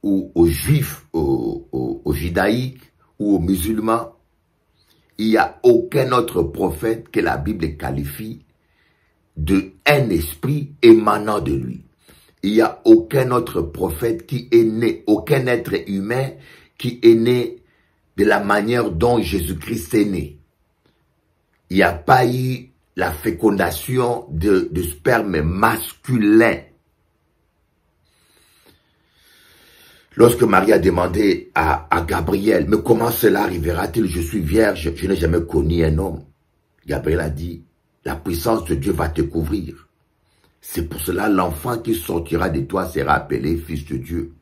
ou aux juifs, aux judaïques, ou aux musulmans. Il n'y a aucun autre prophète que la Bible qualifie de un esprit émanant de lui. Il n'y a aucun autre prophète qui est né, aucun être humain qui est né de la manière dont Jésus-Christ est né. Il n'y a pas eu la fécondation de sperme masculin. Lorsque Marie a demandé à Gabriel, mais comment cela arrivera-t-il? Je suis vierge, je n'ai jamais connu un homme. Gabriel a dit, la puissance de Dieu va te couvrir. C'est pour cela l'enfant qui sortira de toi sera appelé fils de Dieu.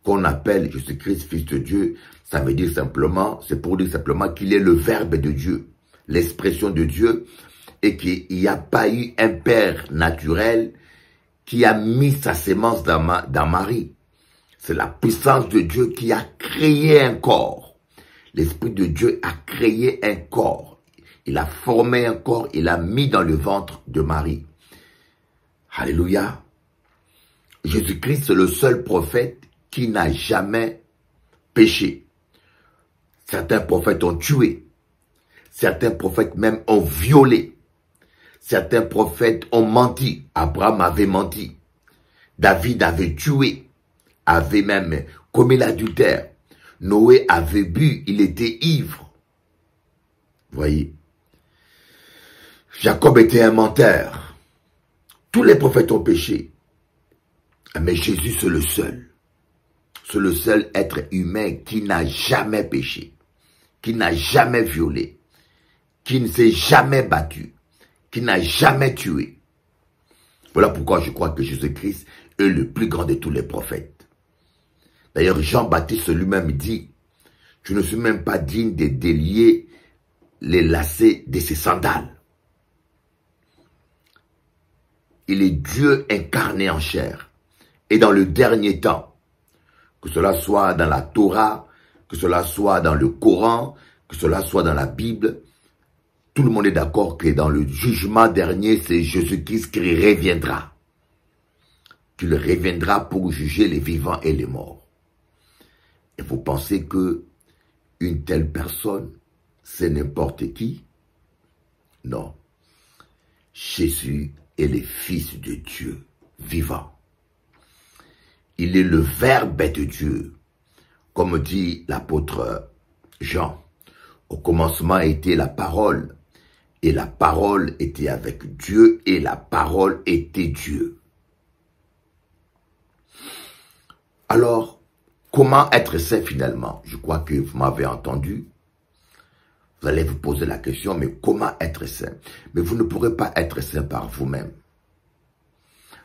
Qu'on appelle Jésus-Christ fils de Dieu, ça veut dire simplement, c'est pour dire simplement qu'il est le Verbe de Dieu, l'expression de Dieu, et qu'il n'y a pas eu un père naturel qui a mis sa sémence dans Marie. C'est la puissance de Dieu qui a créé un corps. L'Esprit de Dieu a créé un corps. Il a formé un corps, il l'a mis dans le ventre de Marie. Alléluia. Jésus-Christ, c'est le seul prophète qui n'a jamais péché. Certains prophètes ont tué. Certains prophètes même ont violé. Certains prophètes ont menti. Abraham avait menti. David avait tué. Avait même commis l'adultère. Noé avait bu, il était ivre. Voyez. Jacob était un menteur. Tous les prophètes ont péché. Mais Jésus, c'est le seul. C'est le seul être humain qui n'a jamais péché. Qui n'a jamais violé. Qui ne s'est jamais battu. Qui n'a jamais tué. Voilà pourquoi je crois que Jésus-Christ est le plus grand de tous les prophètes. D'ailleurs, Jean-Baptiste lui-même dit, je ne suis même pas digne de délier les lacets de ses sandales. Il est Dieu incarné en chair. Et dans le dernier temps, que cela soit dans la Torah, que cela soit dans le Coran, que cela soit dans la Bible, tout le monde est d'accord que dans le jugement dernier, c'est Jésus-Christ qui reviendra. Qu'il reviendra pour juger les vivants et les morts. Et vous pensez que une telle personne, c'est n'importe qui? Non. Jésus est le Fils de Dieu vivant. Il est le Verbe de Dieu. Comme dit l'apôtre Jean, au commencement était la parole, et la parole était avec Dieu, et la parole était Dieu. Alors, comment être saint finalement? Je crois que vous m'avez entendu. Vous allez vous poser la question, mais comment être saint? Mais vous ne pourrez pas être saint par vous-même.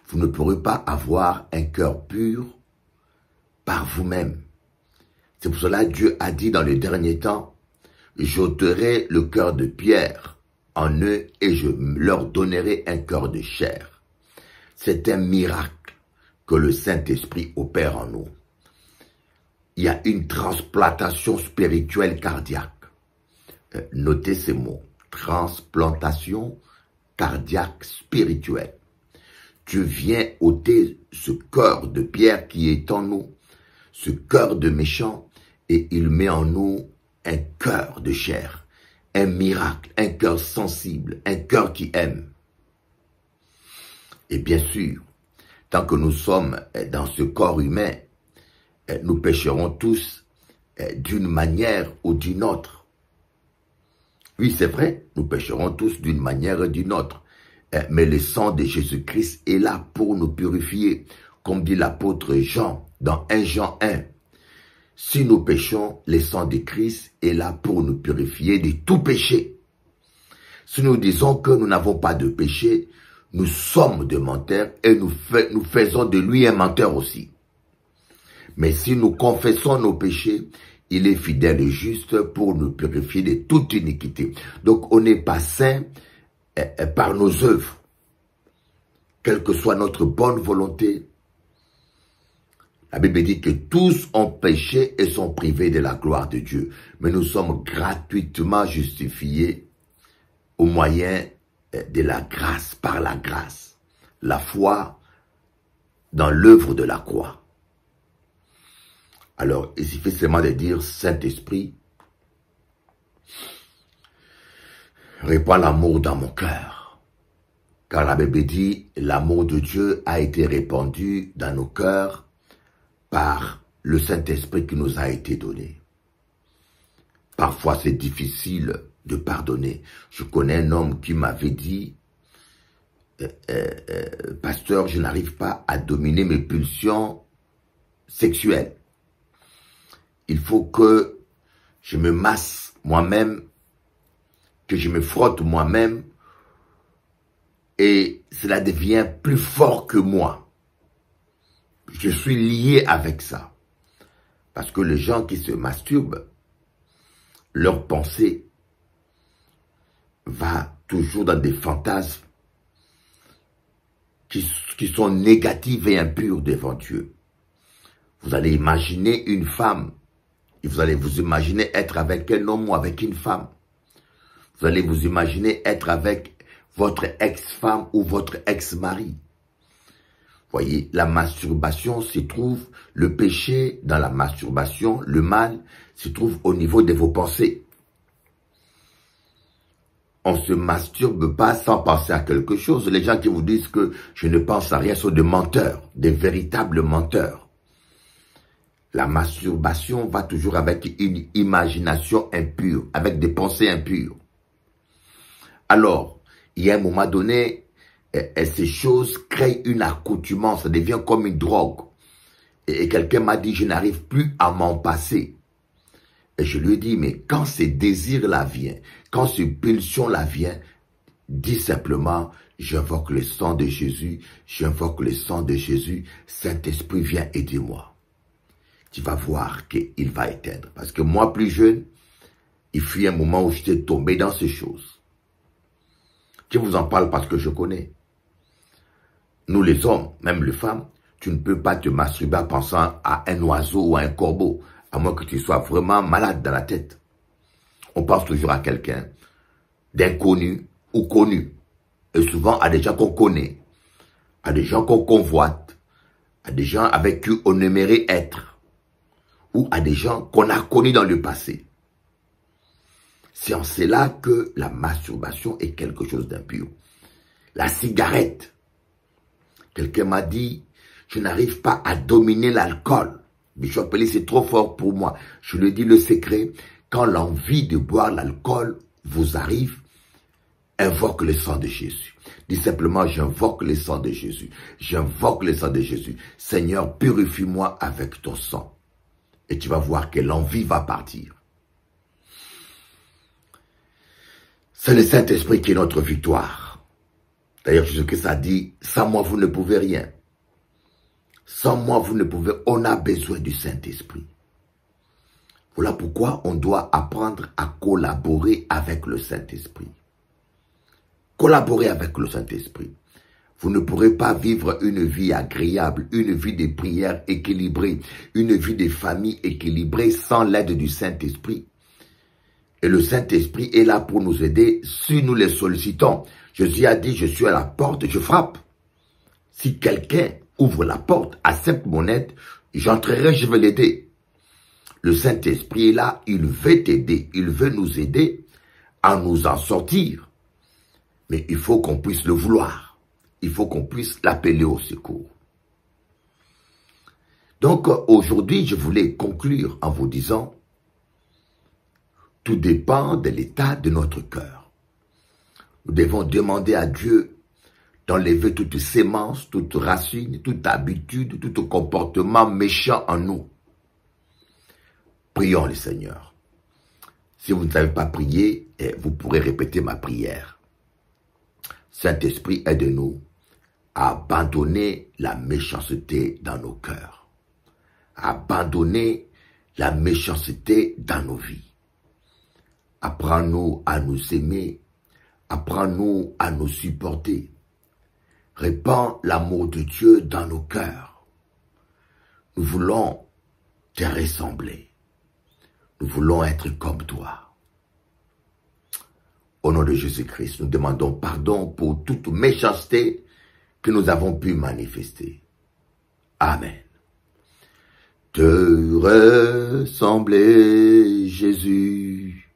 Vous ne pourrez pas avoir un cœur pur par vous-même. C'est pour cela que Dieu a dit dans le dernier temps, j'ôterai le cœur de pierre en eux et je leur donnerai un cœur de chair. C'est un miracle que le Saint-Esprit opère en nous. Il y a une transplantation spirituelle cardiaque. Notez ces mots. Transplantation cardiaque spirituelle. Dieu vient ôter ce cœur de pierre qui est en nous, ce cœur de méchant, et il met en nous un cœur de chair, un miracle, un cœur sensible, un cœur qui aime. Et bien sûr, tant que nous sommes dans ce corps humain, nous pécherons tous d'une manière ou d'une autre. Oui, c'est vrai, nous pécherons tous d'une manière ou d'une autre. Mais le sang de Jésus-Christ est là pour nous purifier, comme dit l'apôtre Jean dans 1 Jean 1. Si nous péchons, le sang de Christ est là pour nous purifier de tout péché. Si nous disons que nous n'avons pas de péché, nous sommes des menteurs et nous faisons de lui un menteur aussi. Mais si nous confessons nos péchés, il est fidèle et juste pour nous purifier de toute iniquité. Donc on n'est pas saint par nos œuvres. Quelle que soit notre bonne volonté, la Bible dit que tous ont péché et sont privés de la gloire de Dieu. Mais nous sommes gratuitement justifiés au moyen de la grâce, par la grâce. La foi dans l'œuvre de la croix. Alors, il suffit seulement de dire, Saint-Esprit, répands l'amour dans mon cœur. Car la Bible dit, l'amour de Dieu a été répandu dans nos cœurs par le Saint-Esprit qui nous a été donné. Parfois, c'est difficile de pardonner. Je connais un homme qui m'avait dit, pasteur, je n'arrive pas à dominer mes pulsions sexuelles. Il faut que je me masse moi-même, que je me frotte moi-même, et cela devient plus fort que moi. Je suis lié avec ça. Parce que les gens qui se masturbent, leur pensée va toujours dans des fantasmes qui sont négatives et impures devant Dieu. Vous allez imaginer une femme, et vous allez vous imaginer être avec un homme ou avec une femme. Vous allez vous imaginer être avec votre ex-femme ou votre ex-mari. Voyez, la masturbation se trouve, le péché dans la masturbation, le mal, se trouve au niveau de vos pensées. On ne se masturbe pas sans penser à quelque chose. Les gens qui vous disent que je ne pense à rien sont des menteurs, des véritables menteurs. La masturbation va toujours avec une imagination impure, avec des pensées impures. Alors, il y a un moment donné, ces choses créent une accoutumance, ça devient comme une drogue. Et quelqu'un m'a dit, je n'arrive plus à m'en passer. Et je lui ai dit, mais quand ce désir-là vient, quand ce pulsion-là vient, dis simplement, j'invoque le sang de Jésus, j'invoque le sang de Jésus, Saint-Esprit, viens aider-moi. tu vas voir qu'il va éteindre. Parce que moi, plus jeune, il fut un moment où j'étais tombé dans ces choses. Je vous en parle parce que je connais. Nous les hommes, même les femmes, tu ne peux pas te masturber en pensant à un oiseau ou à un corbeau, à moins que tu sois vraiment malade dans la tête. On pense toujours à quelqu'un d'inconnu ou connu. Et souvent à des gens qu'on connaît, à des gens qu'on convoite, à des gens avec qui on aimerait être, ou à des gens qu'on a connus dans le passé. C'est en cela que la masturbation est quelque chose d'impur. La cigarette. Quelqu'un m'a dit, je n'arrive pas à dominer l'alcool. Bishop Eli, c'est trop fort pour moi. Je lui dis le secret, quand l'envie de boire l'alcool vous arrive, invoque le sang de Jésus. Dis simplement, j'invoque le sang de Jésus. J'invoque le sang de Jésus. Seigneur, purifie-moi avec ton sang. Et tu vas voir que l'envie va partir. C'est le Saint-Esprit qui est notre victoire. D'ailleurs, Jésus-Christ a dit, sans moi, vous ne pouvez rien. Sans moi, vous ne pouvez... On a besoin du Saint-Esprit. Voilà pourquoi on doit apprendre à collaborer avec le Saint-Esprit. Collaborer avec le Saint-Esprit. Vous ne pourrez pas vivre une vie agréable, une vie de prière équilibrée, une vie de famille équilibrée sans l'aide du Saint-Esprit. Et le Saint-Esprit est là pour nous aider si nous les sollicitons. Jésus a dit, je suis à la porte, je frappe. Si quelqu'un ouvre la porte, accepte mon aide, j'entrerai, je vais l'aider. Le Saint-Esprit est là, il veut t'aider, il veut nous aider à nous en sortir. Mais il faut qu'on puisse le vouloir. Il faut qu'on puisse l'appeler au secours. Donc aujourd'hui, je voulais conclure en vous disant, tout dépend de l'état de notre cœur. Nous devons demander à Dieu d'enlever toute sémence, toute racine, toute habitude, tout comportement méchant en nous. Prions le Seigneur. Si vous ne savez pas prier, vous pourrez répéter ma prière. Saint-Esprit, aide-nous à abandonner la méchanceté dans nos cœurs, à abandonner la méchanceté dans nos vies. Apprends-nous à nous aimer, apprends-nous à nous supporter. Répands l'amour de Dieu dans nos cœurs. Nous voulons te ressembler. Nous voulons être comme toi. Au nom de Jésus-Christ, nous demandons pardon pour toute méchanceté que nous avons pu manifester. Amen. Te ressembler, Jésus,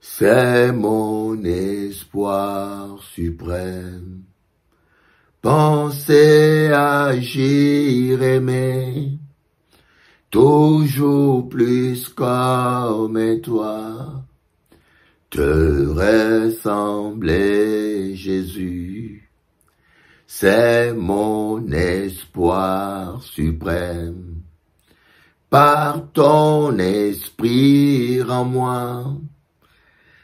c'est mon espoir suprême. Penser, agir, aimer, toujours plus comme toi. Te ressembler, Jésus, c'est mon espoir suprême. Par ton esprit en moi,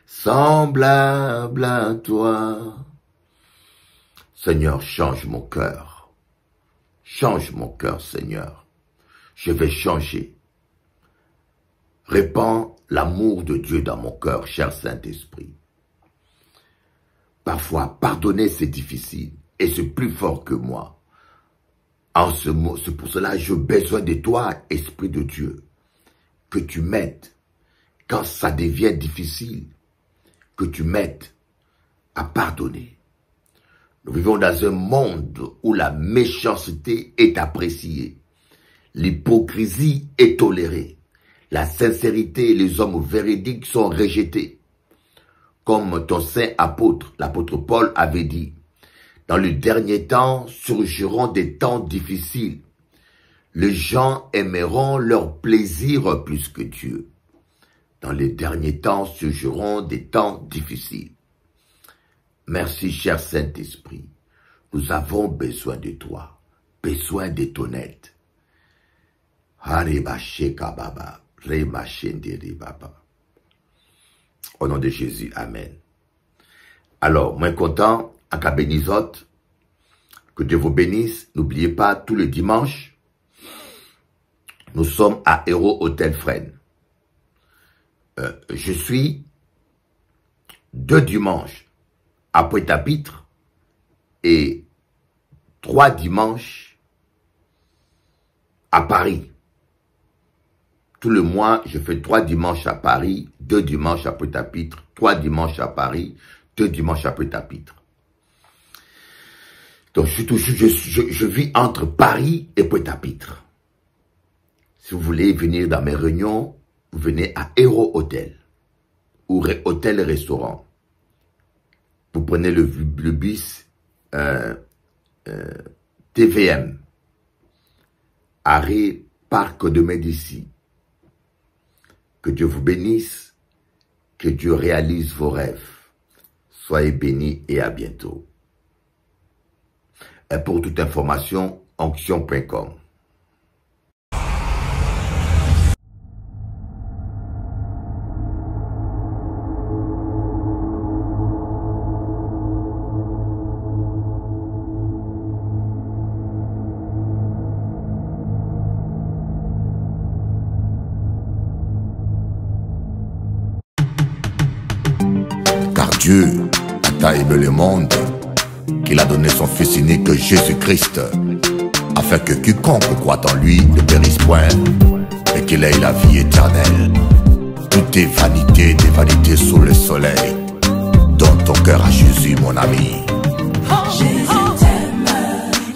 semblable à toi. Seigneur, change mon cœur. Change mon cœur, Seigneur. Je vais changer. Répands l'amour de Dieu dans mon cœur, cher Saint-Esprit. Parfois, pardonner, c'est difficile et c'est plus fort que moi. C'est pour cela que j'ai besoin de toi, Esprit de Dieu, que tu m'aides quand ça devient difficile, que tu m'aides à pardonner. Nous vivons dans un monde où la méchanceté est appréciée, l'hypocrisie est tolérée, la sincérité et les hommes véridiques sont rejetés. Comme ton saint apôtre, l'apôtre Paul avait dit, dans le dernier temps surgiront des temps difficiles. Les gens aimeront leur plaisir plus que Dieu. Dans les derniers temps surgiront des temps difficiles. Merci, cher Saint-Esprit. Nous avons besoin de toi, besoin de ton aide. Au nom de Jésus, Amen. Alors, moins content, en cas bénisot, que Dieu vous bénisse. N'oubliez pas, tous les dimanches, Nous sommes à Héros Hôtel Fresnes. Je suis 2 dimanches à Pointe-à-Pitre et 3 dimanches à Paris. Tout le mois, je fais 3 dimanches à Paris, 2 dimanches à Pointe-à-Pitre, 3 dimanches à Paris, 2 dimanches à Pointe-à-Pitre. Donc, je vis entre Paris et Pointe-à-Pitre. Si vous voulez venir dans mes réunions, vous venez à Héros Hôtel ou Hôtel-Restaurant. Vous prenez le bus TVM, arrêt Parc de Médicis. Que Dieu vous bénisse, que Dieu réalise vos rêves. Soyez bénis et à bientôt. Et pour toute information, onction.com. Car Dieu a tant aimé le monde qu'il a donné son Fils unique Jésus-Christ, afin que quiconque croit en lui ne périsse point, mais qu'il ait la vie éternelle. Tout est vanité, des vanités sous le soleil. Donne ton cœur à Jésus, mon ami. Jésus t'aime,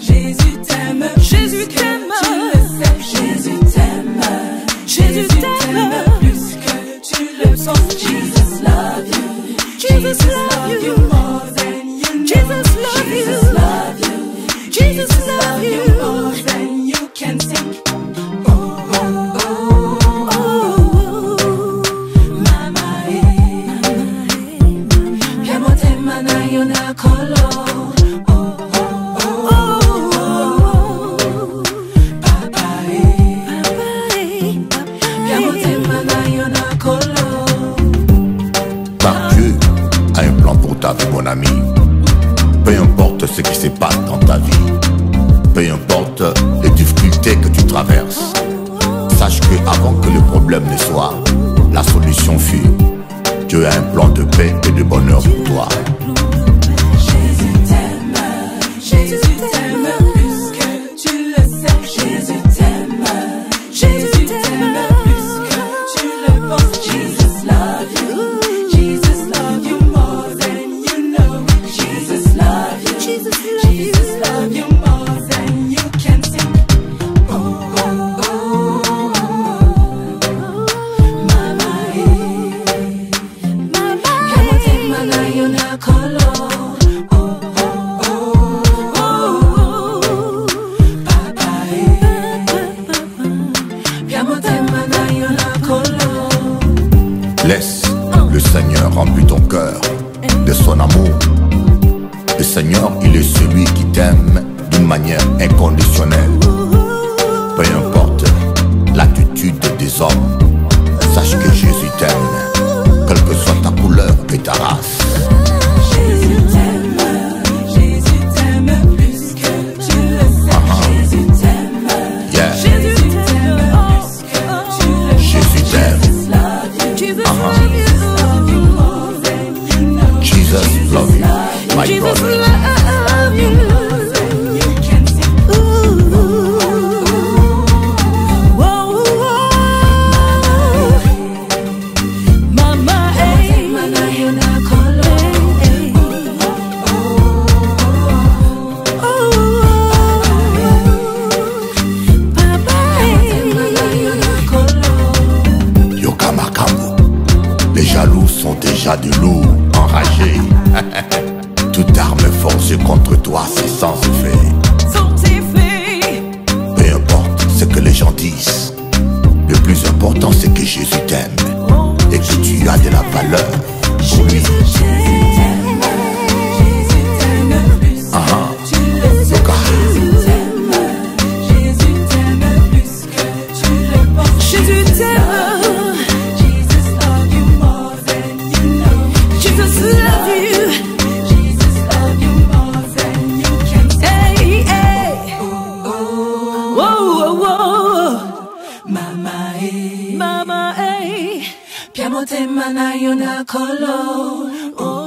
Jésus t'aime, Jésus t'aime, Jésus t'aime, Jésus t'aime plus que tu le penses. Jesus love you, Jesus love you more than you know. Jesus love you, Jesus love you more than you can think. Oh, oh, oh, oh, mama, Kemote mana yona kolo. Car Dieu a un plan pour ta vie, mon ami. Peu importe ce qui se passe dans ta vie, peu importe les difficultés que tu traverses, sache que avant que le problème ne soit, la solution fut. Dieu a un plan de paix et de bonheur pour toi. Jésus t'aime, Jésus t'aime plus que tu le sais. Jésus t'aime, Jésus t'aime plus que tu le penses. Jesus love you, Jesus love you more than you know. Jesus love you, Jesus love you more than you can think. Oh, oh, oh, oh, mama, Kemote mana yona kolo. Oh, oh, oh, oh, papa, Kemote mana yona kolo. Laisse le Seigneur remplir ton cœur de son amour. Le Seigneur, il est celui qui t'aime d'une manière inconditionnelle. Peu importe l'attitude des hommes, sache que Jésus t'aime, quelle que soit ta couleur et ta race. Jésus t'aime plus que tu le sais. Jésus t'aime, Yeah. Jésus t'aime plus que tu le sais. Jésus t'aime. Jesus love you, Jesus love you more than you know. Jesus love you, my Jesus brother. love you more than you can think. Ooh, whoa, mama, mana yona kolo. Yoka Makambo. Les jaloux sont déjà de loups enragés. Toute arme forcée contre motema na yo na kolo.